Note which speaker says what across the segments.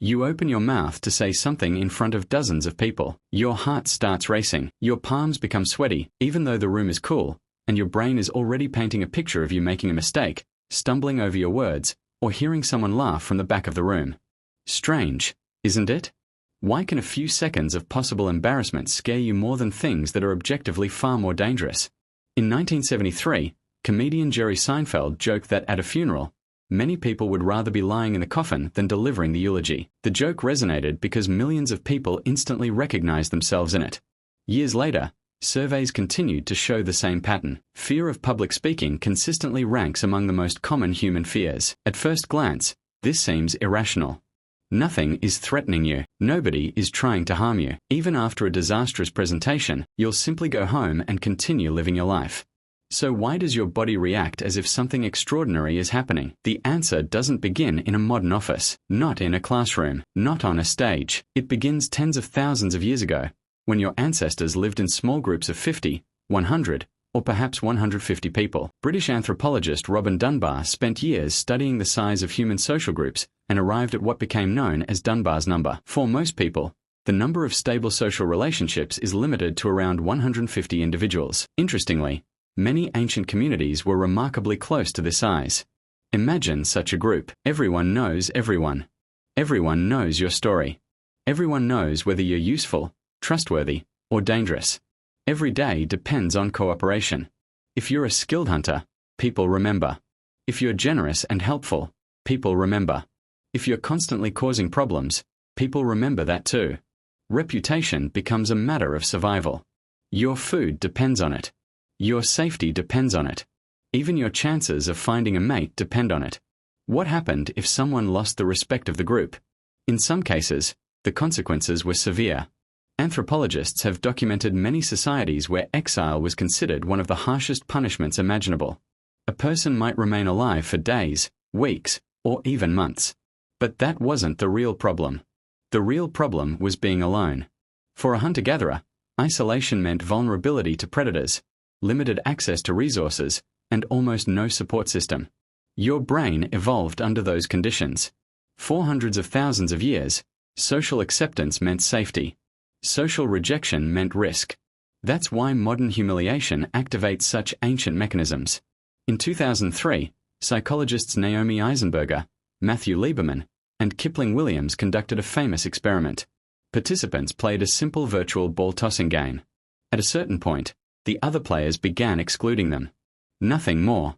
Speaker 1: You open your mouth to say something in front of dozens of people. Your heart starts racing. Your palms become sweaty, even though the room is cool, and your brain is already painting a picture of you making a mistake, stumbling over your words, or hearing someone laugh from the back of the room. Strange, isn't it? Why can a few seconds of possible embarrassment scare you more than things that are objectively far more dangerous? In 1973, comedian Jerry Seinfeld joked that at a funeral, many people would rather be lying in the coffin than delivering the eulogy. The joke resonated because millions of people instantly recognized themselves in it. Years later, surveys continued to show the same pattern. Fear of public speaking consistently ranks among the most common human fears. At first glance, this seems irrational. Nothing is threatening you. Nobody is trying to harm you. Even after a disastrous presentation, you'll simply go home and continue living your life. So why does your body react as if something extraordinary is happening? The answer doesn't begin in a modern office, not in a classroom, not on a stage. It begins tens of thousands of years ago, when your ancestors lived in small groups of 50, 100, or perhaps 150 people. British anthropologist Robin Dunbar spent years studying the size of human social groups and arrived at what became known as Dunbar's number. For most people, the number of stable social relationships is limited to around 150 individuals. Interestingly, many ancient communities were remarkably close to this size. Imagine such a group. Everyone knows everyone. Everyone knows your story. Everyone knows whether you're useful, trustworthy, or dangerous. Every day depends on cooperation. If you're a skilled hunter, people remember. If you're generous and helpful, people remember. If you're constantly causing problems, people remember that too. Reputation becomes a matter of survival. Your food depends on it. Your safety depends on it. Even your chances of finding a mate depend on it. What happened if someone lost the respect of the group? In some cases, the consequences were severe. Anthropologists have documented many societies where exile was considered one of the harshest punishments imaginable. A person might remain alive for days, weeks, or even months. But that wasn't the real problem. The real problem was being alone. For a hunter-gatherer, isolation meant vulnerability to predators, limited access to resources, and almost no support system. Your brain evolved under those conditions. For hundreds of thousands of years, social acceptance meant safety. Social rejection meant risk. That's why modern humiliation activates such ancient mechanisms. In 2003, psychologists Naomi Eisenberger, Matthew Lieberman, and Kipling Williams conducted a famous experiment. Participants played a simple virtual ball-tossing game. At a certain point, the other players began excluding them. Nothing more.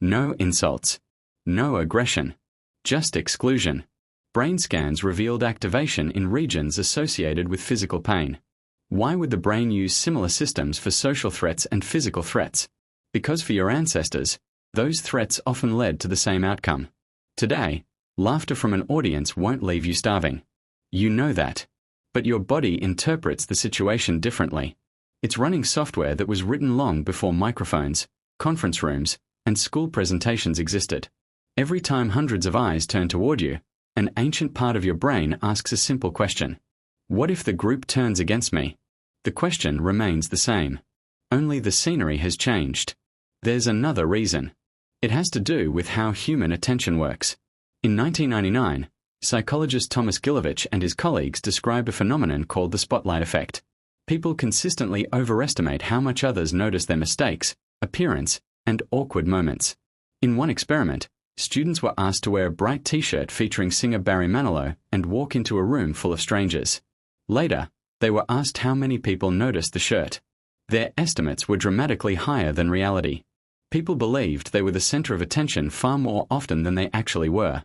Speaker 1: No insults. No aggression. Just exclusion. Brain scans revealed activation in regions associated with physical pain. Why would the brain use similar systems for social threats and physical threats? Because for your ancestors, those threats often led to the same outcome. Today, laughter from an audience won't leave you starving. You know that. But your body interprets the situation differently. It's running software that was written long before microphones, conference rooms, and school presentations existed. Every time hundreds of eyes turn toward you, an ancient part of your brain asks a simple question. What if the group turns against me? The question remains the same. Only the scenery has changed. There's another reason. It has to do with how human attention works. In 1999, psychologist Thomas Gilovich and his colleagues described a phenomenon called the spotlight effect. People consistently overestimate how much others notice their mistakes, appearance, and awkward moments. In one experiment, students were asked to wear a bright t-shirt featuring singer Barry Manilow and walk into a room full of strangers. Later, they were asked how many people noticed the shirt. Their estimates were dramatically higher than reality. People believed they were the center of attention far more often than they actually were.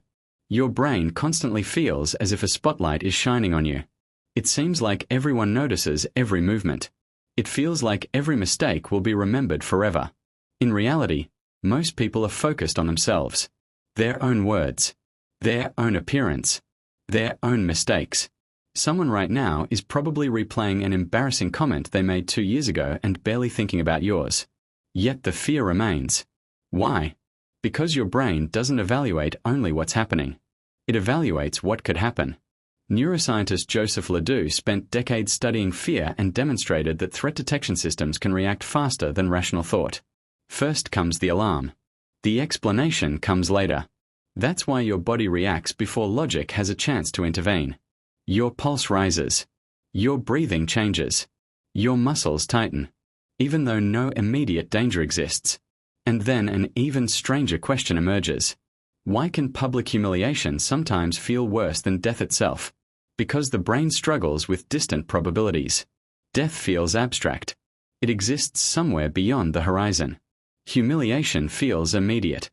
Speaker 1: Your brain constantly feels as if a spotlight is shining on you. It seems like everyone notices every movement. It feels like every mistake will be remembered forever. In reality, most people are focused on themselves. Their own words, their own appearance, their own mistakes. Someone right now is probably replaying an embarrassing comment they made 2 years ago and barely thinking about yours. Yet the fear remains. Why? Because your brain doesn't evaluate only what's happening. It evaluates what could happen. Neuroscientist Joseph Ledoux spent decades studying fear and demonstrated that threat detection systems can react faster than rational thought. First comes the alarm. The explanation comes later. That's why your body reacts before logic has a chance to intervene. Your pulse rises. Your breathing changes. Your muscles tighten, even though no immediate danger exists. And then an even stranger question emerges. Why can public humiliation sometimes feel worse than death itself? Because the brain struggles with distant probabilities. Death feels abstract. It exists somewhere beyond the horizon. Humiliation feels immediate.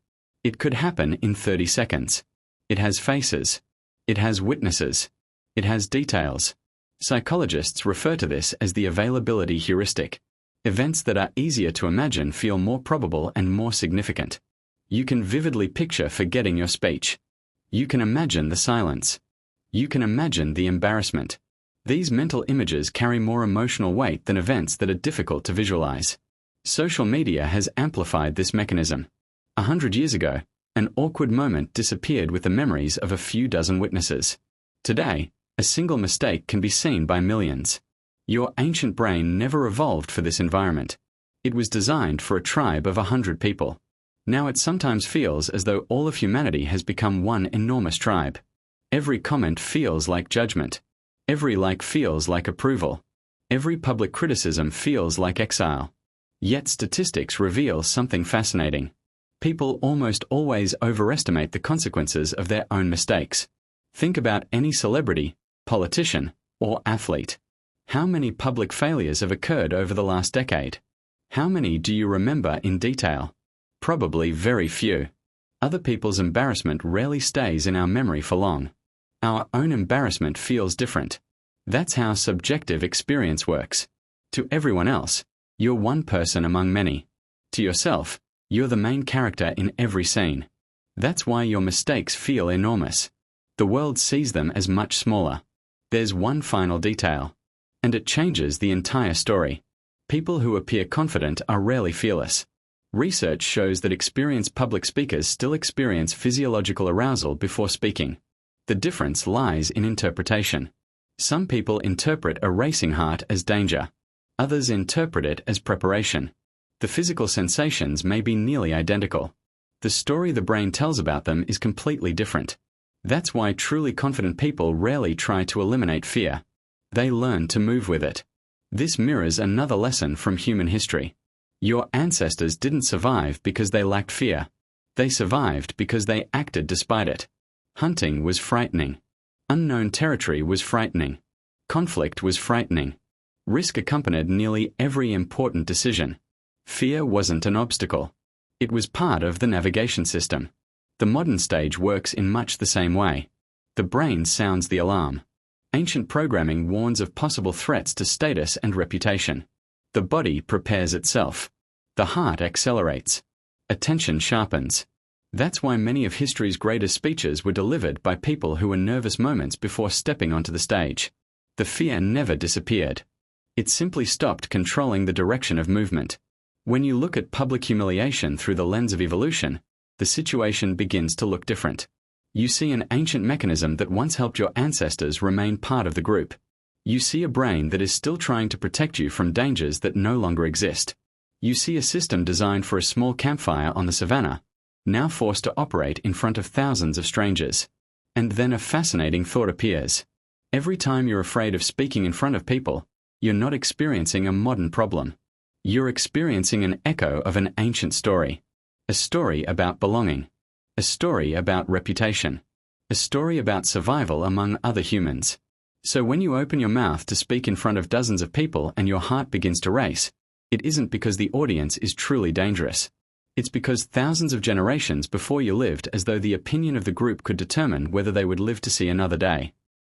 Speaker 1: It could happen in 30 seconds. It has faces. It has witnesses. It has details. Psychologists refer to this as the availability heuristic. Events that are easier to imagine feel more probable and more significant. You can vividly picture forgetting your speech. You can imagine the silence. You can imagine the embarrassment. These mental images carry more emotional weight than events that are difficult to visualize. Social media has amplified this mechanism. 100 years ago, an awkward moment disappeared with the memories of a few dozen witnesses. Today, a single mistake can be seen by millions. Your ancient brain never evolved for this environment. It was designed for a tribe of 100 people. Now it sometimes feels as though all of humanity has become one enormous tribe. Every comment feels like judgment. Every like feels like approval. Every public criticism feels like exile. Yet statistics reveal something fascinating. People almost always overestimate the consequences of their own mistakes. Think about any celebrity, politician, or athlete. How many public failures have occurred over the last decade? How many do you remember in detail? Probably very few. Other people's embarrassment rarely stays in our memory for long. Our own embarrassment feels different. That's how subjective experience works. To everyone else, you're one person among many. To yourself, you're the main character in every scene. That's why your mistakes feel enormous. The world sees them as much smaller. There's one final detail, and it changes the entire story. People who appear confident are rarely fearless. Research shows that experienced public speakers still experience physiological arousal before speaking. The difference lies in interpretation. Some people interpret a racing heart as danger. Others interpret it as preparation. The physical sensations may be nearly identical. The story the brain tells about them is completely different. That's why truly confident people rarely try to eliminate fear. They learn to move with it. This mirrors another lesson from human history. Your ancestors didn't survive because they lacked fear. They survived because they acted despite it. Hunting was frightening. Unknown territory was frightening. Conflict was frightening. Risk accompanied nearly every important decision. Fear wasn't an obstacle. It was part of the navigation system. The modern stage works in much the same way. The brain sounds the alarm. Ancient programming warns of possible threats to status and reputation. The body prepares itself. The heart accelerates. Attention sharpens. That's why many of history's greatest speeches were delivered by people who were nervous moments before stepping onto the stage. The fear never disappeared. It simply stopped controlling the direction of movement. When you look at public humiliation through the lens of evolution, the situation begins to look different. You see an ancient mechanism that once helped your ancestors remain part of the group. You see a brain that is still trying to protect you from dangers that no longer exist. You see a system designed for a small campfire on the savannah, now forced to operate in front of thousands of strangers. And then a fascinating thought appears. Every time you're afraid of speaking in front of people, you're not experiencing a modern problem. You're experiencing an echo of an ancient story. A story about belonging. A story about reputation. A story about survival among other humans. So when you open your mouth to speak in front of dozens of people and your heart begins to race, it isn't because the audience is truly dangerous. It's because thousands of generations before you lived as though the opinion of the group could determine whether they would live to see another day.